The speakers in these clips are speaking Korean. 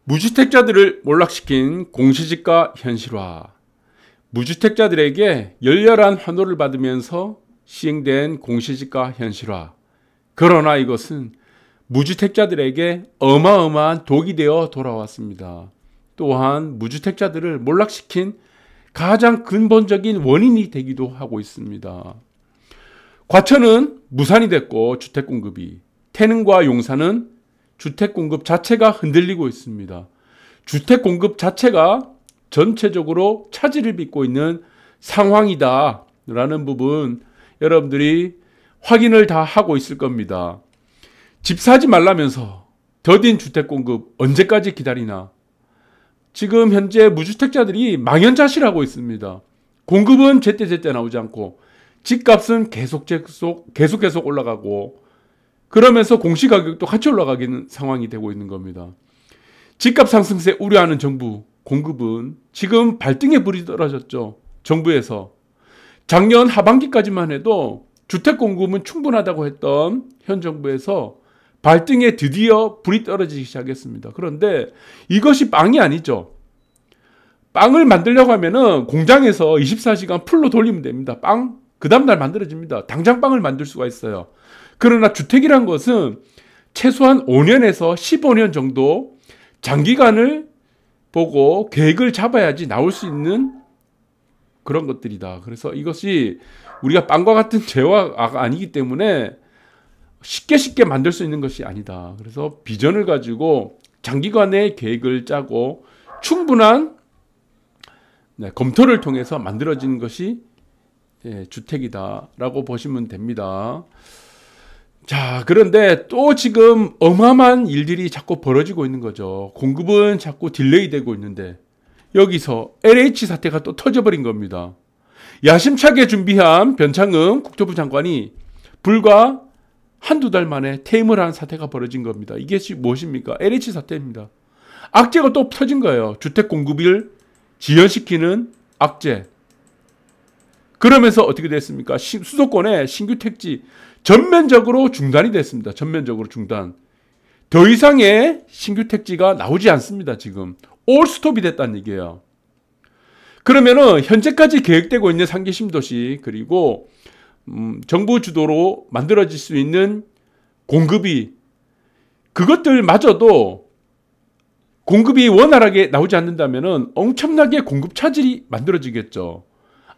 무주택자들을 몰락시킨 공시지가 현실화. 무주택자들에게 열렬한 환호를 받으면서 시행된 공시지가 현실화. 그러나 이것은 무주택자들에게 어마어마한 독이 되어 돌아왔습니다. 또한 무주택자들을 몰락시킨 가장 근본적인 원인이 되기도 하고 있습니다. 과천은 무산이 됐고 주택공급이, 태릉과 용산은 주택공급 자체가 흔들리고 있습니다. 주택공급 자체가 전체적으로 차질을 빚고 있는 상황이다 라는 부분 여러분들이 확인을 다 하고 있을 겁니다. 집 사지 말라면서 더딘 주택공급 언제까지 기다리나. 지금 현재 무주택자들이 망연자실하고 있습니다. 공급은 제때제때 나오지 않고 집값은 계속 올라가고, 그러면서 공시가격도 같이 올라가는 상황이 되고 있는 겁니다. 집값 상승세 우려하는 정부, 공급은 지금 발등에 불이 떨어졌죠. 정부에서 작년 하반기까지만 해도 주택 공급은 충분하다고 했던 현 정부에서 발등에 드디어 불이 떨어지기 시작했습니다. 그런데 이것이 빵이 아니죠. 빵을 만들려고 하면은 공장에서 24시간 풀로 돌리면 됩니다. 빵 그 다음날 만들어집니다. 당장 빵을 만들 수가 있어요. 그러나 주택이란 것은 최소한 5년에서 15년 정도 장기간을 보고 계획을 잡아야지 나올 수 있는 그런 것들이다. 그래서 이것이 우리가 빵과 같은 재화가 아니기 때문에 쉽게 만들 수 있는 것이 아니다. 그래서 비전을 가지고 장기간의 계획을 짜고 충분한 검토를 통해서 만들어진 것이 주택이다라고 보시면 됩니다. 자, 그런데 또 지금 어마어마한 일들이 자꾸 벌어지고 있는 거죠. 공급은 자꾸 딜레이 되고 있는데 여기서 LH 사태가 또 터져버린 겁니다. 야심차게 준비한 변창흠 국토부 장관이 불과 한두 달 만에 퇴임을 한 사태가 벌어진 겁니다. 이게 무엇입니까? LH 사태입니다. 악재가 또 터진 거예요. 주택 공급을 지연시키는 악재. 그러면서 어떻게 됐습니까? 수도권의 신규 택지 전면적으로 중단이 됐습니다. 전면적으로 중단. 더 이상의 신규 택지가 나오지 않습니다. 지금 올 스톱이 됐다는 얘기예요. 그러면은 현재까지 계획되고 있는 3기 신도시 그리고 정부 주도로 만들어질 수 있는 공급이, 그것들마저도 공급이 원활하게 나오지 않는다면은 엄청나게 공급 차질이 만들어지겠죠.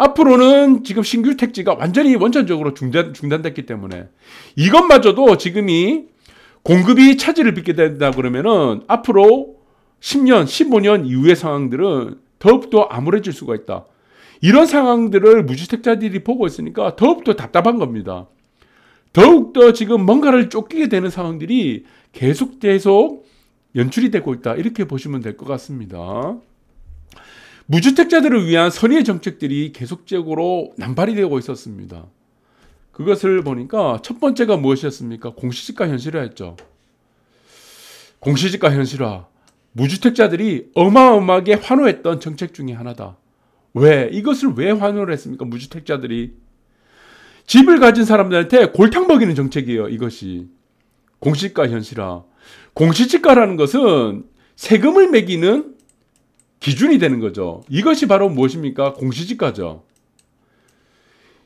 앞으로는 지금 신규 택지가 원천적으로 중단됐기 때문에 이것마저도 지금이 공급이 차질을 빚게 된다 그러면은 앞으로 10년, 15년 이후의 상황들은 더욱더 암울해질 수가 있다. 이런 상황들을 무주택자들이 보고 있으니까 더욱더 답답한 겁니다. 더욱더 지금 뭔가를 쫓기게 되는 상황들이 계속 연출이 되고 있다. 이렇게 보시면 될 것 같습니다. 무주택자들을 위한 선의의 정책들이 계속적으로 남발이 되고 있었습니다. 그것을 보니까 첫 번째가 무엇이었습니까? 공시지가 현실화였죠. 공시지가 현실화. 무주택자들이 어마어마하게 환호했던 정책 중에 하나다. 왜? 이것을 왜 환호를 했습니까? 무주택자들이. 집을 가진 사람들한테 골탕 먹이는 정책이에요. 이것이. 공시지가 현실화. 공시지가라는 것은 세금을 매기는 기준이 되는 거죠. 이것이 바로 무엇입니까? 공시지가죠.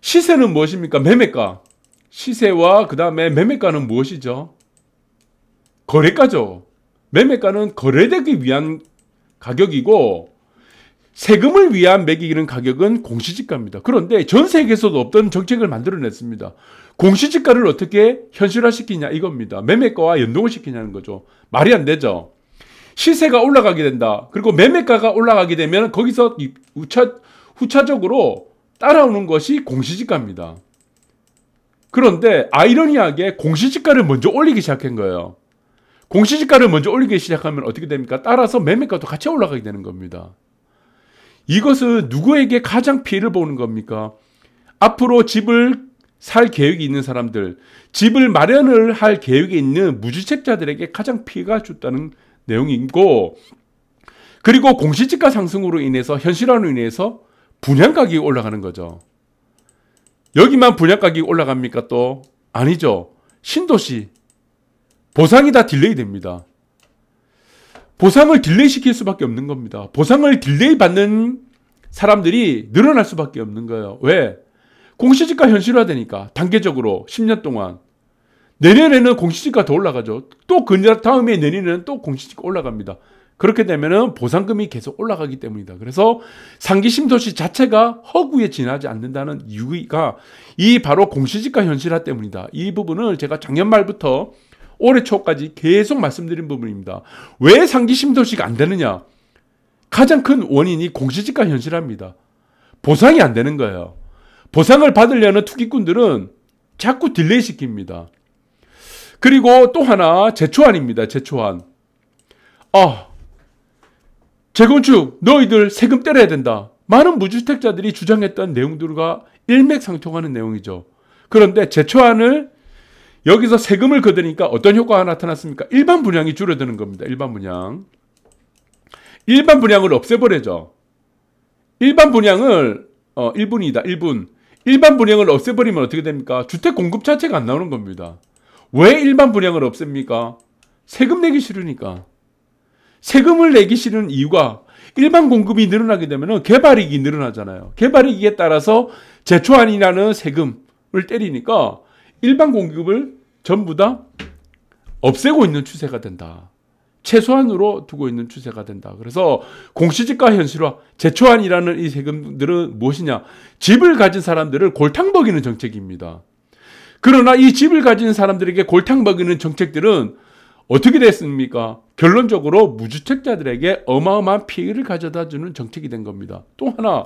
시세는 무엇입니까? 매매가. 시세와 그 다음에 매매가는 무엇이죠? 거래가죠. 매매가는 거래되기 위한 가격이고 세금을 위한 매기는 가격은 공시지가입니다. 그런데 전 세계에서도 없던 정책을 만들어냈습니다. 공시지가를 어떻게 현실화시키냐 이겁니다. 매매가와 연동을 시키냐는 거죠. 말이 안 되죠. 시세가 올라가게 된다. 그리고 매매가가 올라가게 되면 거기서 후차적으로 따라오는 것이 공시지가입니다. 그런데 아이러니하게 공시지가를 먼저 올리기 시작한 거예요. 공시지가를 먼저 올리기 시작하면 어떻게 됩니까? 따라서 매매가도 같이 올라가게 되는 겁니다. 이것은 누구에게 가장 피해를 보는 겁니까? 앞으로 집을 살 계획이 있는 사람들, 집을 마련을 할 계획이 있는 무주택자들에게 가장 피해가 줬다는 내용이고, 그리고 공시지가 상승으로 인해서 현실화로 인해서 분양가격이 올라가는 거죠. 여기만 분양가격이 올라갑니까 또? 아니죠. 신도시 보상이 다 딜레이 됩니다. 보상을 딜레이 시킬 수밖에 없는 겁니다. 보상을 딜레이 받는 사람들이 늘어날 수밖에 없는 거예요. 왜? 공시지가 현실화되니까 단계적으로 10년 동안. 내년에는 공시지가 더 올라가죠. 또 그 다음에 내년에는 또 공시지가 올라갑니다. 그렇게 되면은 보상금이 계속 올라가기 때문이다. 그래서 상기 신도시 자체가 허구에 지나지 않는다는 이유가 이 바로 공시지가 현실화 때문이다. 이 부분을 제가 작년 말부터 올해 초까지 계속 말씀드린 부분입니다. 왜 상기 신도시가 안 되느냐? 가장 큰 원인이 공시지가 현실화입니다. 보상이 안 되는 거예요. 보상을 받으려는 투기꾼들은 자꾸 딜레이 시킵니다. 그리고 또 하나 재초안입니다. 재초안. 재건축 너희들 세금 때려야 된다. 많은 무주택자들이 주장했던 내용들과 일맥상통하는 내용이죠. 그런데 재초안을 여기서 세금을 걷으니까 어떤 효과가 나타났습니까? 일반 분양이 줄어드는 겁니다. 일반 분양. 일반 분양을 없애버려죠. 일반 분양을 1분이다. 1분. 일반 분양을 없애버리면 어떻게 됩니까? 주택 공급 자체가 안 나오는 겁니다. 왜 일반 분양을 없앱니까? 세금 내기 싫으니까. 세금을 내기 싫은 이유가 일반 공급이 늘어나게 되면 개발이익이 늘어나잖아요. 개발이익에 따라서 재초안이라는 세금을 때리니까 일반 공급을 전부 다 없애고 있는 추세가 된다. 최소한으로 두고 있는 추세가 된다. 그래서 공시지가 현실화, 재초안이라는 이 세금들은 무엇이냐? 집을 가진 사람들을 골탕 먹이는 정책입니다. 그러나 이 집을 가진 사람들에게 골탕 먹이는 정책들은 어떻게 됐습니까? 결론적으로 무주택자들에게 어마어마한 피해를 가져다 주는 정책이 된 겁니다. 또 하나,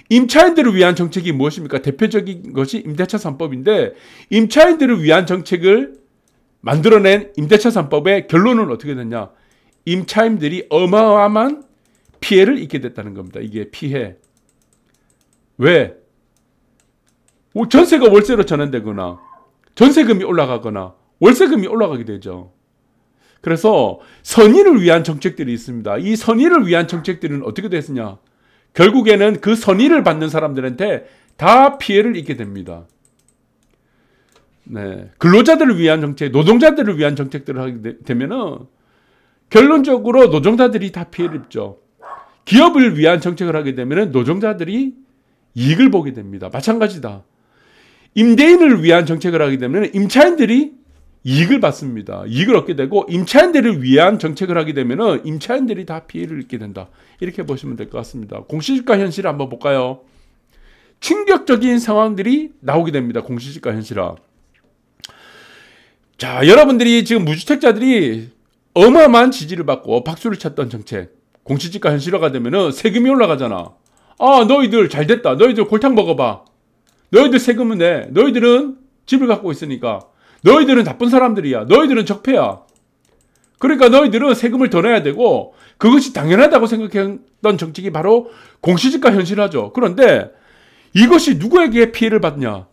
임차인들을 위한 정책이 무엇입니까? 대표적인 것이 임대차 3법인데 임차인들을 위한 정책을 만들어낸 임대차 3법의 결론은 어떻게 됐냐? 임차인들이 어마어마한 피해를 입게 됐다는 겁니다. 이게 피해. 왜? 전세가 월세로 전환되거나 전세금이 올라가거나 월세금이 올라가게 되죠. 그래서 선의를 위한 정책들이 있습니다. 이 선의를 위한 정책들은 어떻게 됐느냐? 결국에는 그 선의를 받는 사람들한테 다 피해를 입게 됩니다. 네. 근로자들을 위한 정책, 노동자들을 위한 정책들을 하게 되면은 결론적으로 노동자들이 다 피해를 입죠. 기업을 위한 정책을 하게 되면은 노동자들이 이익을 보게 됩니다. 마찬가지다. 임대인을 위한 정책을 하게 되면 임차인들이 이익을 받습니다. 이익을 얻게 되고 임차인들을 위한 정책을 하게 되면 임차인들이 다 피해를 입게 된다. 이렇게 보시면 될 것 같습니다. 공시지가 현실을 한번 볼까요? 충격적인 상황들이 나오게 됩니다. 공시지가 현실화. 자, 여러분들이 지금 무주택자들이 어마어마한 지지를 받고 박수를 쳤던 정책. 공시지가 현실화가 되면 세금이 올라가잖아. 너희들 잘 됐다. 너희들 골탕 먹어봐. 너희들 세금은 내. 너희들은 집을 갖고 있으니까. 너희들은 나쁜 사람들이야. 너희들은 적폐야. 그러니까 너희들은 세금을 더 내야 되고 그것이 당연하다고 생각했던 정책이 바로 공시지가 현실화죠. 그런데 이것이 누구에게 피해를 받냐?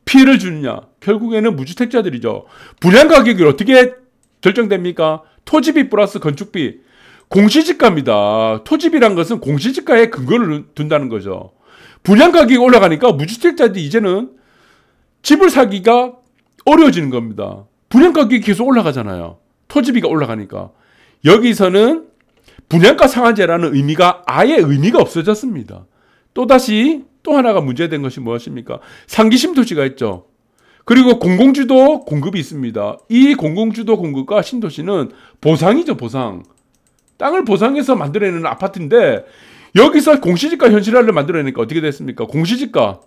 피해를 주느냐? 결국에는 무주택자들이죠. 분양가격이 어떻게 결정됩니까? 토지비 플러스 건축비. 공시지가입니다. 토지비란 것은 공시지가에 근거를 둔다는 거죠. 분양가격이 올라가니까 무주택자들이 이제는 집을 사기가 어려워지는 겁니다. 분양가격이 계속 올라가잖아요. 토지비가 올라가니까. 여기서는 분양가 상한제라는 의미가 아예 의미가 없어졌습니다. 또다시 또 하나가 문제된 것이 무엇입니까? 상기심 도시가 있죠. 그리고 공공주도 공급이 있습니다. 이 공공주도 공급과 신도시는 보상이죠, 보상. 땅을 보상해서 만들어내는 아파트인데 여기서 공시지가 현실화를 만들어내니까 어떻게 됐습니까? 공시지가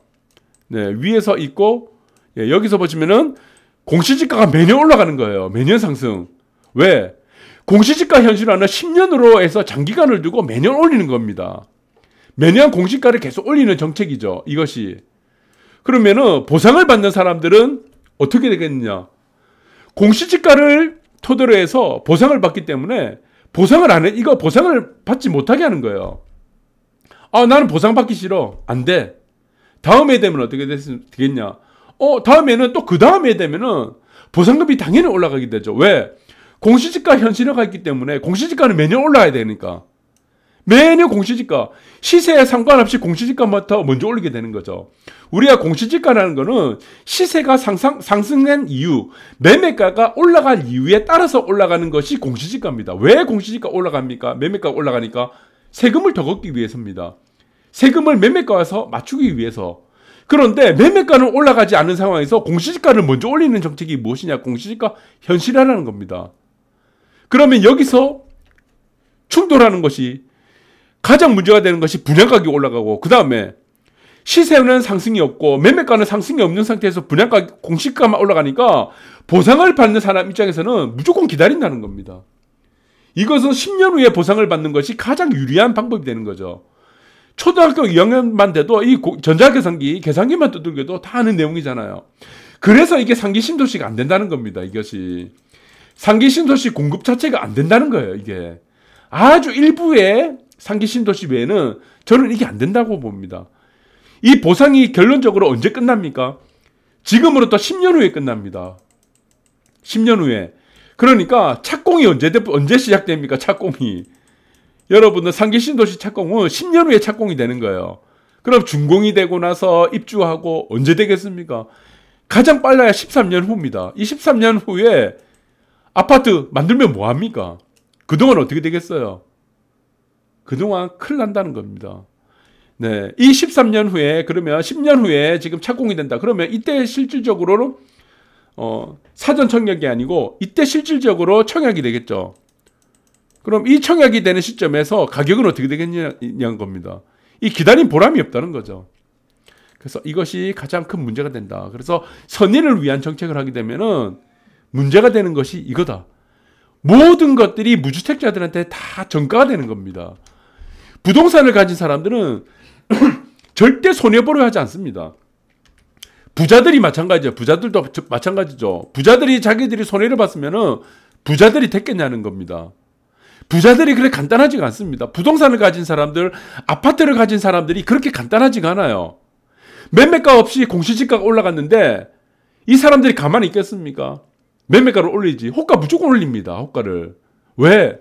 위에서 있고 여기서 보시면은 공시지가가 매년 올라가는 거예요. 매년 상승. 왜? 공시지가 현실화는 10년으로 해서 장기간을 두고 매년 올리는 겁니다. 매년 공시가를 계속 올리는 정책이죠. 이것이. 그러면은 보상을 받는 사람들은 어떻게 되겠느냐? 공시지가를 토대로 해서 보상을 받기 때문에 보상을 안 해. 이거 보상을 받지 못하게 하는 거예요. 나는 보상받기 싫어. 안 돼. 다음에 되면 어떻게 되겠냐? 다음에는 또 그 다음에 되면은 보상금이 당연히 올라가게 되죠. 왜? 공시지가 현실화가 있기 때문에 공시지가는 매년 올라야 되니까. 매년 공시지가 시세에 상관없이 공시지가부터 먼저 올리게 되는 거죠. 우리가 공시지가라는 거는 시세가 상승한 이유, 매매가가 올라갈 이유에 따라서 올라가는 것이 공시지가입니다. 왜 공시지가 올라갑니까? 매매가가 올라가니까 세금을 더 걷기 위해서입니다. 세금을 매매가에서 맞추기 위해서. 그런데 매매가는 올라가지 않은 상황에서 공시지가를 먼저 올리는 정책이 무엇이냐? 공시지가 현실화라는 겁니다. 그러면 여기서 충돌하는 것이 가장 문제가 되는 것이 분양가격이 올라가고, 그 다음에 시세는 상승이 없고 매매가는 상승이 없는 상태에서 분양가격 공시가만 올라가니까 보상을 받는 사람 입장에서는 무조건 기다린다는 겁니다. 이것은 10년 후에 보상을 받는 것이 가장 유리한 방법이 되는 거죠. 초등학교 2학년만 돼도 이 전자계산기, 계산기만 두들겨도 다 아는 내용이잖아요. 그래서 이게 상기 신도시가 안 된다는 겁니다. 이것이 상기 신도시 공급 자체가 안 된다는 거예요. 이게 아주 일부의 상기 신도시 외에는 저는 이게 안 된다고 봅니다. 이 보상이 결론적으로 언제 끝납니까? 지금으로부터 10년 후에 끝납니다. 10년 후에. 그러니까 착공이 언제 시작됩니까? 착공이. 여러분들 상기 신도시 착공은 10년 후에 착공이 되는 거예요. 그럼 준공이 되고 나서 입주하고 언제 되겠습니까? 가장 빨라야 13년 후입니다. 이 13년 후에 아파트 만들면 뭐합니까? 그동안 어떻게 되겠어요? 그동안 큰일 난다는 겁니다. 네, 이 13년 후에, 그러면 10년 후에 지금 착공이 된다. 그러면 이때 실질적으로는 사전 청약이 아니고 이때 실질적으로 청약이 되겠죠. 그럼 이 청약이 되는 시점에서 가격은 어떻게 되겠냐는 겁니다. 이 기다린 보람이 없다는 거죠. 그래서 이것이 가장 큰 문제가 된다. 그래서 선의를 위한 정책을 하게 되면은 문제가 되는 것이 이거다. 모든 것들이 무주택자들한테 다 전가가 되는 겁니다. 부동산을 가진 사람들은 절대 손해보려 하지 않습니다. 부자들이 마찬가지죠. 부자들도 마찬가지죠. 부자들이 자기들이 손해를 봤으면은 부자들이 됐겠냐는 겁니다. 부자들이 그렇게 간단하지가 않습니다. 부동산을 가진 사람들, 아파트를 가진 사람들이 그렇게 간단하지가 않아요. 매매가 없이 공시지가가 올라갔는데 이 사람들이 가만히 있겠습니까? 매매가를 올리지. 호가 무조건 올립니다. 호가를. 왜?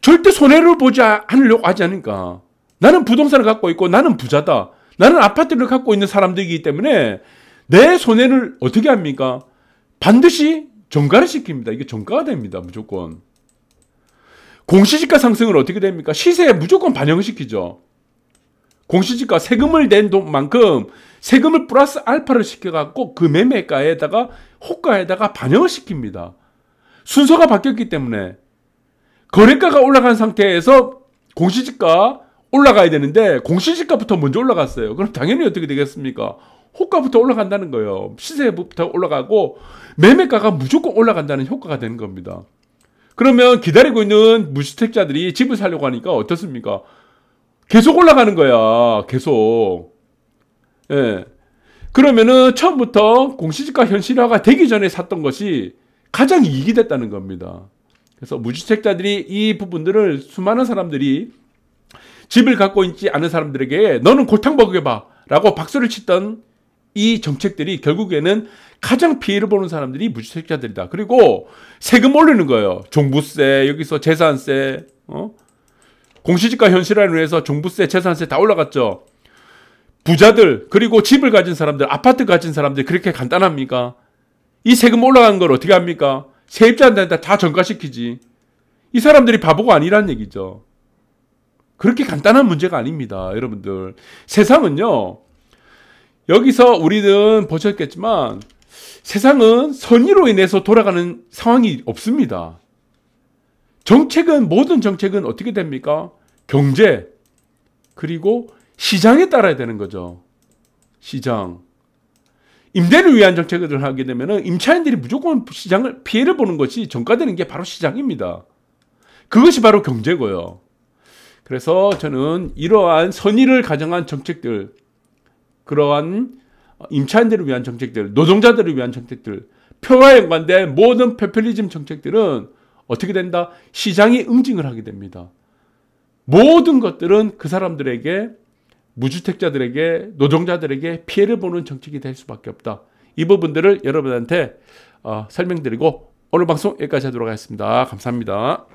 절대 손해를 보지 않으려고 하지 않으니까. 나는 부동산을 갖고 있고 나는 부자다. 나는 아파트를 갖고 있는 사람들이기 때문에 내 손해를 어떻게 합니까? 반드시 전가를 시킵니다. 이게 전가가 됩니다. 무조건. 공시지가 상승은 어떻게 됩니까? 시세에 무조건 반영을 시키죠. 공시지가 세금을 낸 돈만큼 세금을 플러스 알파를 시켜갖고 그 매매가에다가 호가에다가 반영을 시킵니다. 순서가 바뀌었기 때문에 거래가가 올라간 상태에서 공시지가 올라가야 되는데 공시지가부터 먼저 올라갔어요. 그럼 당연히 어떻게 되겠습니까? 호가부터 올라간다는 거예요. 시세부터 올라가고 매매가가 무조건 올라간다는 효과가 되는 겁니다. 그러면 기다리고 있는 무주택자들이 집을 사려고 하니까 어떻습니까? 계속 올라가는 거야. 계속. 예. 그러면은 처음부터 공시지가 현실화가 되기 전에 샀던 것이 가장 이익이 됐다는 겁니다. 그래서 무주택자들이 이 부분들을 수많은 사람들이 집을 갖고 있지 않은 사람들에게 너는 골탕 먹여봐 라고 박수를 치던 이 정책들이 결국에는 가장 피해를 보는 사람들이 무주택자들이다. 그리고 세금 올리는 거예요. 종부세, 여기서 재산세, 공시지가 현실화를 위해서 종부세, 재산세 다 올라갔죠. 부자들, 그리고 집을 가진 사람들, 아파트 가진 사람들 그렇게 간단합니까? 이 세금 올라간 걸 어떻게 합니까? 세입자한테 다 전가시키지. 이 사람들이 바보가 아니란 얘기죠. 그렇게 간단한 문제가 아닙니다. 여러분들. 세상은요. 여기서 우리는 보셨겠지만 세상은 선의로 인해서 돌아가는 상황이 없습니다. 정책은, 모든 정책은 어떻게 됩니까? 경제, 그리고 시장에 따라야 되는 거죠. 시장. 임대를 위한 정책을 하게 되면 임차인들이 무조건 시장을 피해를 보는 것이 전가되는 게 바로 시장입니다. 그것이 바로 경제고요. 그래서 저는 이러한 선의를 가정한 정책들, 그러한 임차인들을 위한 정책들, 노동자들을 위한 정책들, 표와 연관된 모든 포퓰리즘 정책들은 어떻게 된다? 시장이 응징을 하게 됩니다. 모든 것들은 그 사람들에게, 무주택자들에게, 노동자들에게 피해를 보는 정책이 될 수밖에 없다. 이 부분들을 여러분한테 설명드리고 오늘 방송 여기까지 하도록 하겠습니다. 감사합니다.